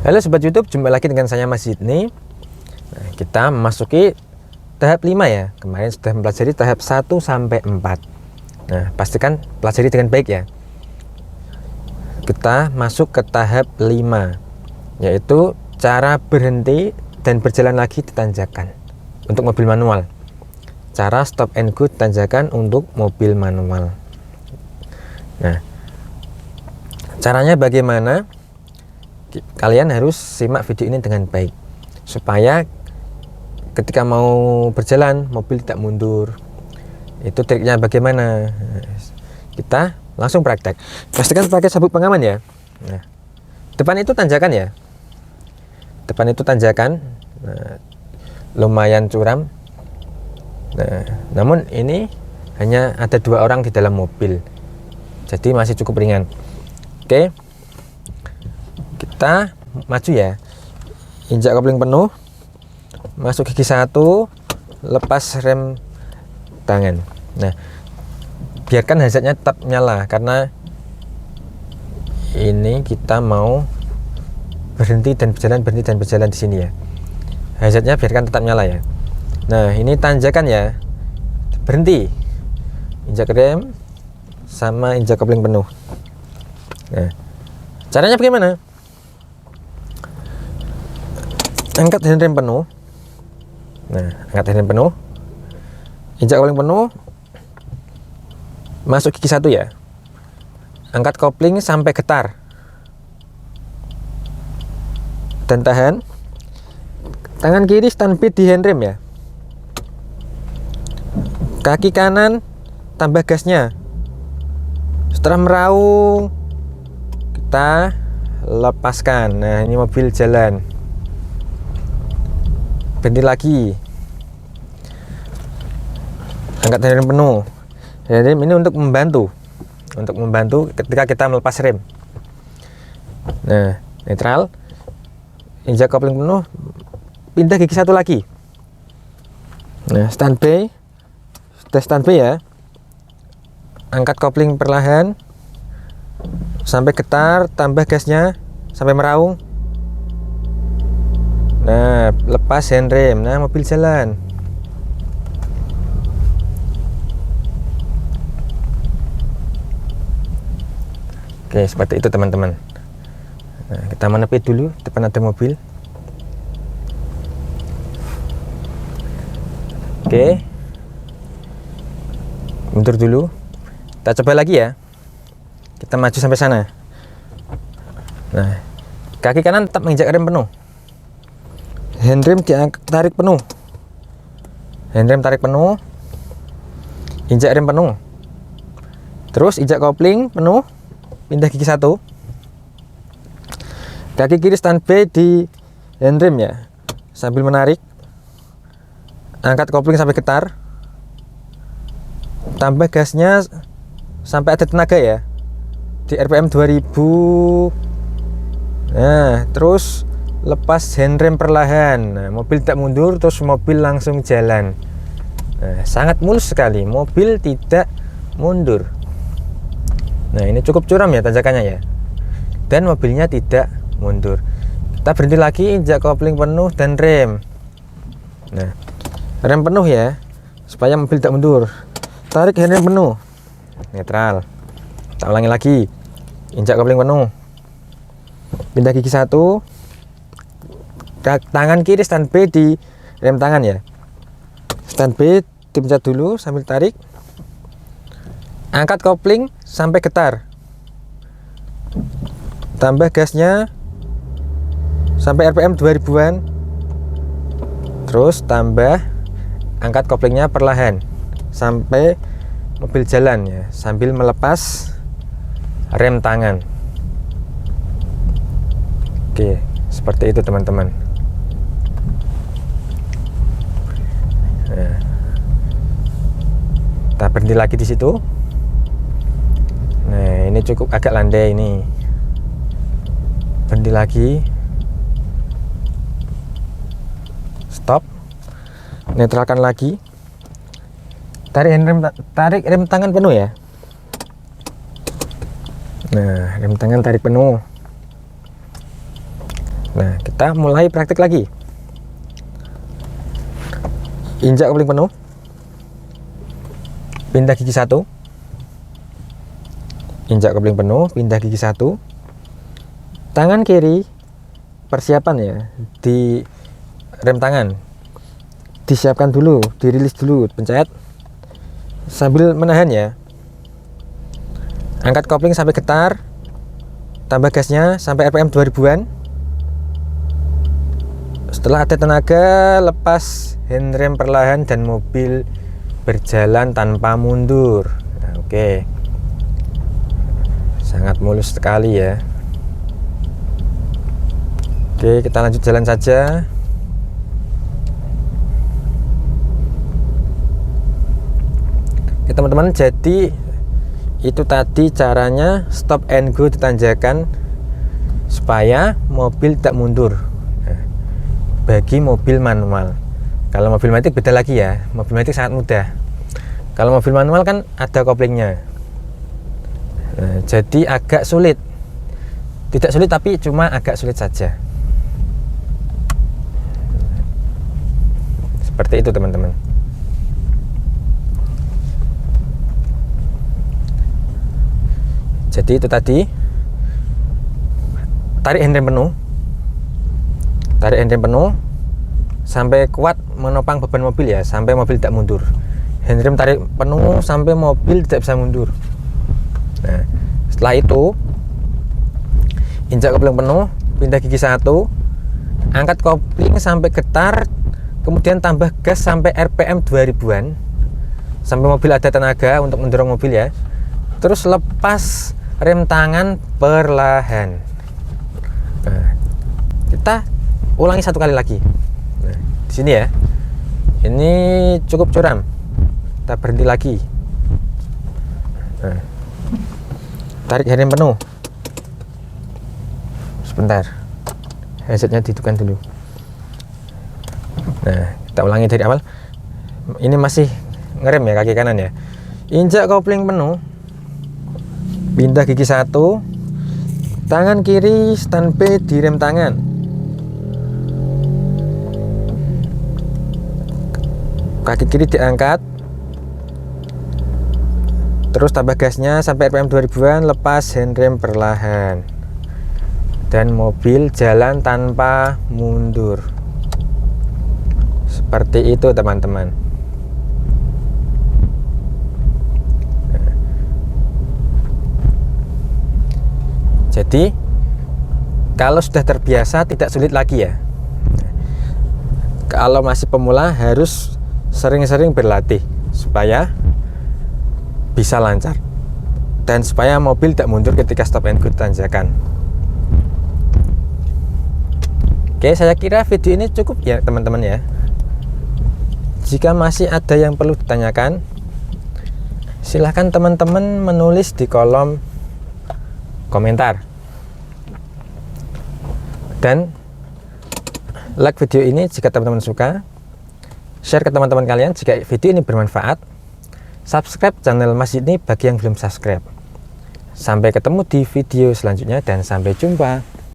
Halo Sobat YouTube, jumpa lagi dengan saya Mas Zidni. Nah, kita memasuki tahap 5 ya. Kemarin sudah mempelajari tahap 1 sampai 4. Nah, pastikan pelajari dengan baik ya. Kita masuk ke tahap 5, yaitu cara berhenti dan berjalan lagi di tanjakan untuk mobil manual. Cara stop and go tanjakan untuk mobil manual. Nah, caranya bagaimana? Kalian harus simak video ini dengan baik supaya ketika mau berjalan mobil tidak mundur. Itu triknya bagaimana? Kita langsung praktek. Pastikan pakai sabuk pengaman ya. Nah, depan itu tanjakan ya. Depan itu tanjakan. Nah, lumayan curam. Nah, namun ini hanya ada 2 orang di dalam mobil, jadi masih cukup ringan. Oke, kita maju ya, injak kopling penuh, masuk gigi 1, lepas rem tangan. Nah, biarkan hazardnya tetap nyala karena ini kita mau berhenti dan berjalan di sini ya. Hazardnya biarkan tetap nyala ya. Nah, ini tanjakan ya, berhenti, injak rem sama injak kopling penuh. Nah, caranya bagaimana? Angkat handrem penuh. Nah, angkat handrem penuh, injak kopling penuh, masuk gigi 1 ya. Angkat kopling sampai getar dan tahan. Tangan kiri standby di handrem ya. Kaki kanan tambah gasnya. Setelah meraung, kita lepaskan. Nah, ini mobil jalan. Berhenti lagi, angkat handrem penuh. Handrem ini untuk membantu ketika kita melepas rem. Nah, netral, injak kopling penuh, pindah gigi 1 lagi. Nah, standby, sudah standby ya. Angkat kopling perlahan sampai getar, tambah gasnya sampai meraung. Nah, lepas handrem. Nah, mobil jalan. Oke, seperti itu teman-teman. Nah, kita menepi dulu, depan ada mobil. Oke, mundur dulu. Kita coba lagi ya. Kita maju sampai sana. Nah, kaki kanan tetap menginjak rem penuh. Handrem tarik penuh. Handrem tarik penuh. Injak rem penuh. Terus injak kopling penuh. Pindah gigi 1. Kaki kiri standby di handrem ya. Sambil menarik. Angkat kopling sampai getar. Tambah gasnya sampai ada tenaga ya. Di RPM 2000. Nah, terus lepas handrem perlahan. Nah, mobil tidak mundur, terus mobil langsung jalan. Nah, sangat mulus sekali, mobil tidak mundur. Nah, ini cukup curam ya tanjakannya ya, dan mobilnya tidak mundur. Kita berhenti lagi, injak kopling penuh dan rem. Nah, rem penuh ya, supaya mobil tidak mundur. Tarik handrem penuh, netral. Kita ulangi lagi, injak kopling penuh, pindah gigi 1. Tangan kiri standby di rem tangan ya. Standby, dipencet dulu sambil tarik. Angkat kopling sampai getar. Tambah gasnya sampai RPM 2000-an. Terus tambah, angkat koplingnya perlahan sampai mobil jalan ya, sambil melepas rem tangan. Oke, seperti itu teman-teman. Nah, kita berhenti lagi di situ. Nah, ini cukup agak landai ini. Berhenti lagi. Stop. Netralkan lagi. Tarik rem tangan penuh ya. Nah, rem tangan tarik penuh. Nah, kita mulai praktik lagi. Injak kopling penuh, pindah gigi 1, injak kopling penuh, pindah gigi 1, tangan kiri persiapan ya, di rem tangan disiapkan dulu, dirilis dulu, pencet sambil menahan ya. Angkat kopling sampai getar, tambah gasnya sampai RPM 2000-an. Setelah ada tenaga, lepas handrem perlahan dan mobil berjalan tanpa mundur. Nah, oke. Sangat mulus sekali ya. Oke, kita lanjut jalan saja. Oke, teman-teman, jadi itu tadi caranya stop and go di tanjakan supaya mobil tidak mundur. Bagi mobil manual. Kalau mobil matic beda lagi ya. Mobil matic sangat mudah. Kalau mobil manual kan ada koplingnya. Nah, jadi agak sulit. Tidak sulit tapi cuma agak sulit saja. Seperti itu teman-teman. Jadi itu tadi. Tarik handrem penuh. Tarik handrem penuh sampai kuat menopang beban mobil ya, sampai mobil tidak mundur. Handrem tarik penuh sampai mobil tidak bisa mundur. Nah, setelah itu injak kopling penuh, pindah gigi 1, angkat kopling sampai getar, kemudian tambah gas sampai RPM 2000-an, sampai mobil ada tenaga untuk mendorong mobil ya. Terus lepas rem tangan perlahan. Nah, kita ulangi satu kali lagi. Nah, di sini ya. Ini cukup curam. Kita berhenti lagi. Nah, tarik handrem penuh. Sebentar. Headsetnya dihidupkan dulu. Nah, kita ulangi dari awal. Ini masih ngerem ya kaki kanan ya. Injak kopling penuh. Pindah gigi 1. Tangan kiri standby di rem tangan. Kaki kiri diangkat, terus tambah gasnya sampai RPM 2000-an, lepas handrem perlahan dan mobil jalan tanpa mundur. Seperti itu teman-teman. Jadi kalau sudah terbiasa tidak sulit lagi ya. Kalau masih pemula harus sering-sering berlatih supaya bisa lancar dan supaya mobil tidak mundur ketika stop and go tanjakan. Oke, saya kira video ini cukup ya teman-teman ya. Jika masih ada yang perlu ditanyakan, silahkan teman-teman menulis di kolom komentar dan like video ini jika teman-teman suka. Share ke teman-teman kalian jika video ini bermanfaat. Subscribe channel Mas ini bagi yang belum subscribe. Sampai ketemu di video selanjutnya dan sampai jumpa.